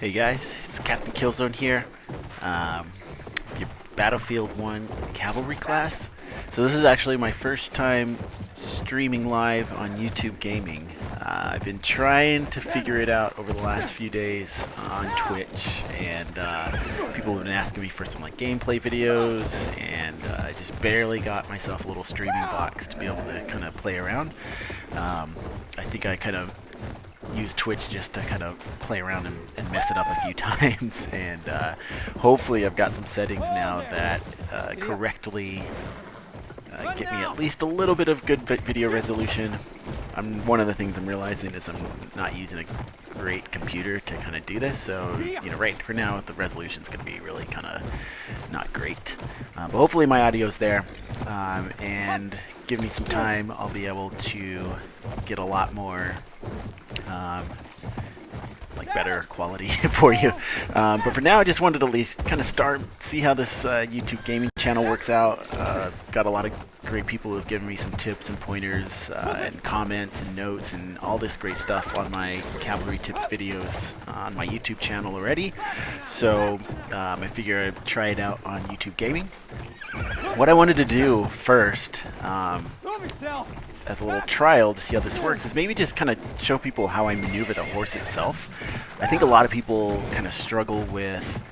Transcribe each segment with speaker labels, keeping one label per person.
Speaker 1: Hey guys, it's Captain Killzone here, your Battlefield 1 Cavalry class. So this is actually my first time streaming live on YouTube Gaming. I've been trying to figure it out over the last few days on Twitch, and people have been asking me for some like gameplay videos, and I just barely got myself a little streaming box to be able to kind of play around. I think I kind of use Twitch just to kind of play around and mess it up a few times, and hopefully I've got some settings now that correctly get me at least a little bit of good video resolution. One of the things I'm realizing is I'm not using a great computer to kind of do this, so right for now the resolution's going to be really kind of not great, but hopefully my audio's there, and give me some time, I'll be able to get a lot more like better quality for you. But for now, I just wanted to at least kind of see how this YouTube gaming channel works out. Got a lot of great people who have given me some tips and pointers and comments and notes and all this great stuff on my Cavalry tips videos on my YouTube channel already. So I figure I'd try it out on YouTube gaming. What I wanted to do first, as a little trial to see how this works, is maybe just kind of show people how I maneuver the horse itself. I think a lot of people kind of struggle with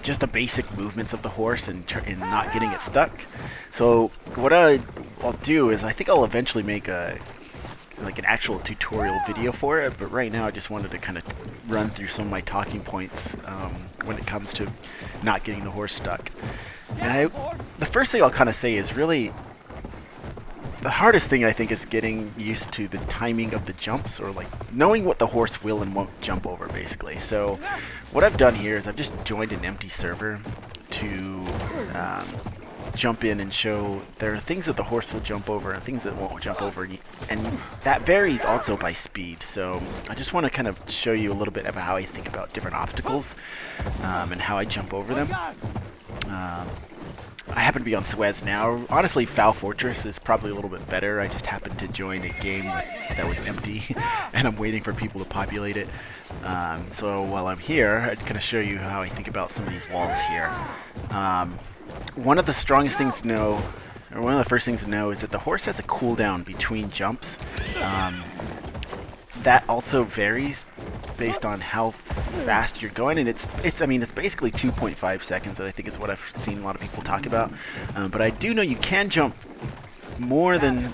Speaker 1: just the basic movements of the horse and not getting it stuck. So what I'll do is I think I'll eventually make an actual tutorial video for it, but right now I just wanted to kind of run through some of my talking points when it comes to not getting the horse stuck. And the first thing I'll kind of say is really the hardest thing, I think, is getting used to the timing of the jumps, or like knowing what the horse will and won't jump over, basically. So what I've done here is I've just joined an empty server to jump in and show there are things that the horse will jump over and things that won't jump over, and that varies also by speed. So I just want to kind of show you a little bit about how I think about different obstacles and how I jump over them. I happen to be on Suez now. Honestly, Foul Fortress is probably a little bit better. I just happened to join a game that was empty, and I'm waiting for people to populate it. So while I'm here, I'd kind of show you how I think about some of these walls here. One of the strongest things to know, or one of the first things to know, is that the horse has a cooldown between jumps. That also varies based on how fast you're going, and it's basically 2.5 seconds. I think is what I've seen a lot of people talk about. But I do know you can jump more than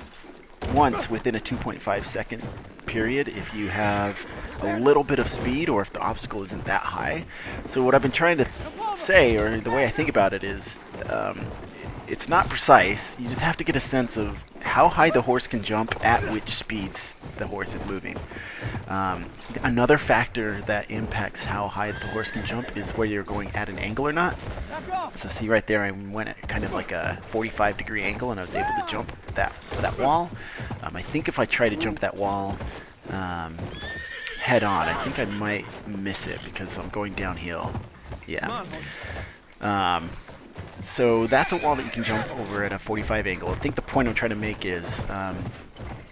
Speaker 1: once within a 2.5 second period if you have a little bit of speed or if the obstacle isn't that high. So what I've been trying to say, or the way I think about it, is it's not precise. You just have to get a sense of how high the horse can jump at which speeds the horse is moving. Another factor that impacts how high the horse can jump is whether you're going at an angle or not. So see right there, I went at kind of like a 45-degree angle, and I was able to jump that wall. I think if I try to jump that wall head on, I think I might miss it because I'm going downhill. Yeah. So that's a wall that you can jump over at a 45 angle. I think the point I'm trying to make is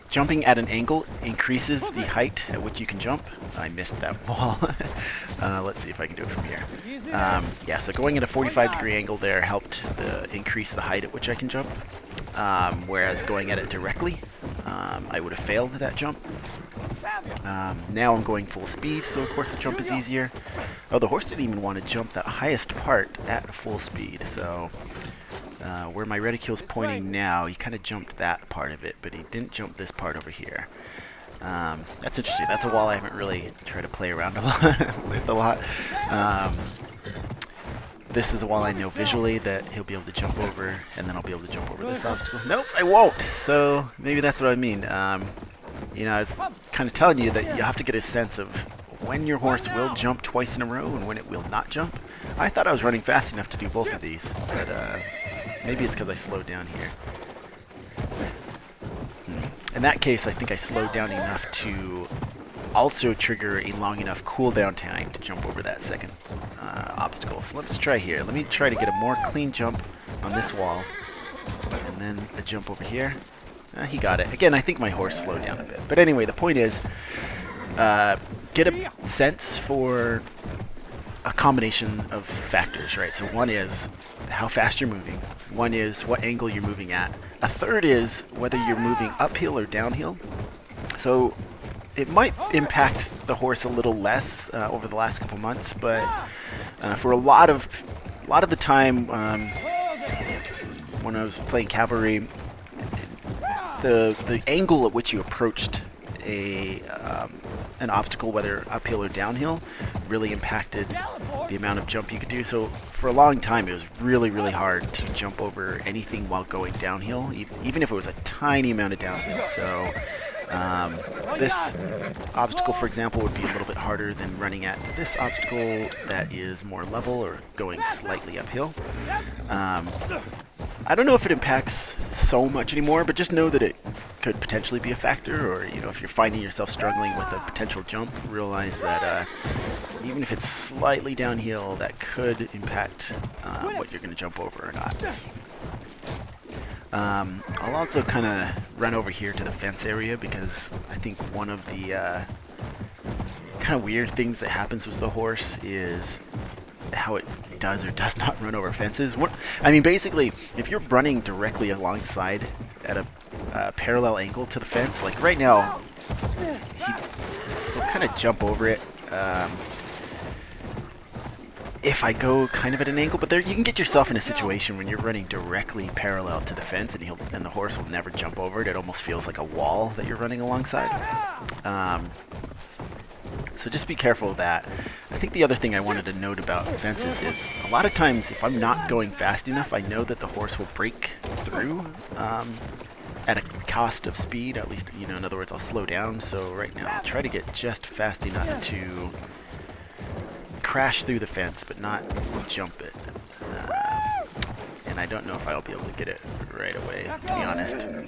Speaker 1: jumping at an angle increases the height at which you can jump. I missed that wall. Let's see if I can do it from here. Yeah, so going at a 45-degree angle there helped increase the height at which I can jump. Whereas going at it directly, I would have failed that jump. Now I'm going full speed, so of course the jump is easier. Oh, the horse didn't even want to jump that highest part at full speed, so where my reticule's pointing now, he kind of jumped that part of it, but he didn't jump this part over here. That's interesting. That's a wall I haven't really tried to play around with a lot. This is a wall I know visually that he'll be able to jump over, and then I'll be able to jump over this obstacle. Nope, I won't! So maybe that's what I mean. I was kind of telling you that you have to get a sense of when your horse will jump twice in a row and when it will not jump. I thought I was running fast enough to do both of these, but maybe it's because I slowed down here. In that case, I think I slowed down enough to also trigger a long enough cooldown time to jump over that second obstacle. So let's try here. Let me try to get a more clean jump on this wall, and then a jump over here. He got it. Again, I think my horse slowed down a bit. But anyway, the point is, get a sense for a combination of factors, right? So one is how fast you're moving. One is what angle you're moving at. A third is whether you're moving uphill or downhill. So it might impact the horse a little less over the last couple months, but for a lot of the time when I was playing Cavalry, the angle at which you approached an obstacle, whether uphill or downhill, really impacted the amount of jump you could do. So for a long time, it was really, really hard to jump over anything while going downhill, even if it was a tiny amount of downhill. So this obstacle, for example, would be a little bit harder than running at this obstacle that is more level or going slightly uphill. I don't know if it impacts so much anymore, but just know that it could potentially be a factor, or if you're finding yourself struggling with a potential jump, realize that even if it's slightly downhill, that could impact what you're going to jump over or not. I'll also kind of run over here to the fence area, because I think one of the kind of weird things that happens with the horse is how it does or does not run over fences. I mean, basically, if you're running directly alongside at a parallel angle to the fence, like right now, he'll kind of jump over it if I go kind of at an angle, but there you can get yourself in a situation when you're running directly parallel to the fence and the horse will never jump over it. It almost feels like a wall that you're running alongside. So just be careful of that. I think the other thing I wanted to note about fences is a lot of times if I'm not going fast enough, I know that the horse will break through at a cost of speed. At least, in other words, I'll slow down. So right now I'll try to get just fast enough to crash through the fence, but not jump it. And I don't know if I'll be able to get it right away, to be honest. It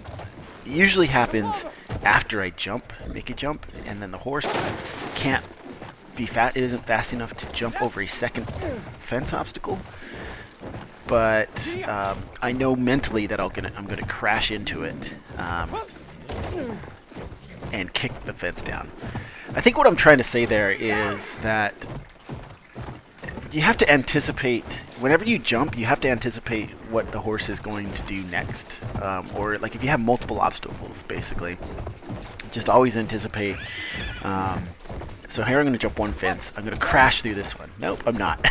Speaker 1: usually happens after I make a jump, and then the horse isn't fast enough to jump over a second fence obstacle. But I know mentally that I'm gonna crash into it and kick the fence down. I think what I'm trying to say there is that you have to anticipate, whenever you jump, you have to anticipate what the horse is going to do next. Or like if you have multiple obstacles, basically, just always anticipate. So here I'm going to jump one fence. I'm going to crash through this one. Nope, I'm not.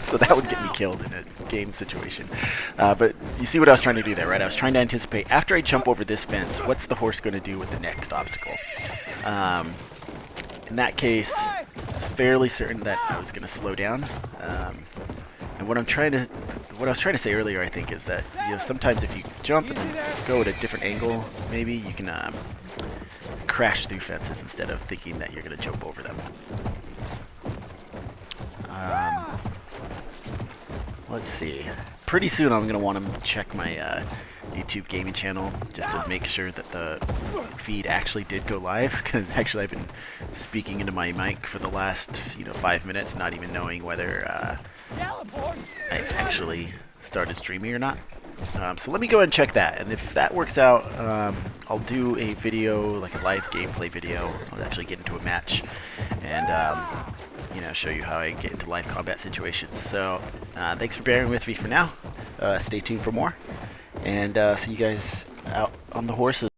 Speaker 1: So that would get me killed in a game situation. But you see what I was trying to do there, right? I was trying to anticipate, after I jump over this fence, what's the horse going to do with the next obstacle? In that case, it's fairly certain that I was going to slow down. And what I was trying to say earlier, I think, is that sometimes if you jump and then go at a different angle, maybe you can crash through fences instead of thinking that you're going to jump over them. Let's see. Pretty soon I'm going to want to check my YouTube gaming channel just to make sure that the feed actually did go live, because actually I've been speaking into my mic for the last 5 minutes, not even knowing whether I actually started streaming or not. So let me go ahead and check that, and if that works out, I'll do a video, like a live gameplay video. I'll actually get into a match and show you how I get into live combat situations. So thanks for bearing with me for now. Stay tuned for more, and see you guys out on the horses.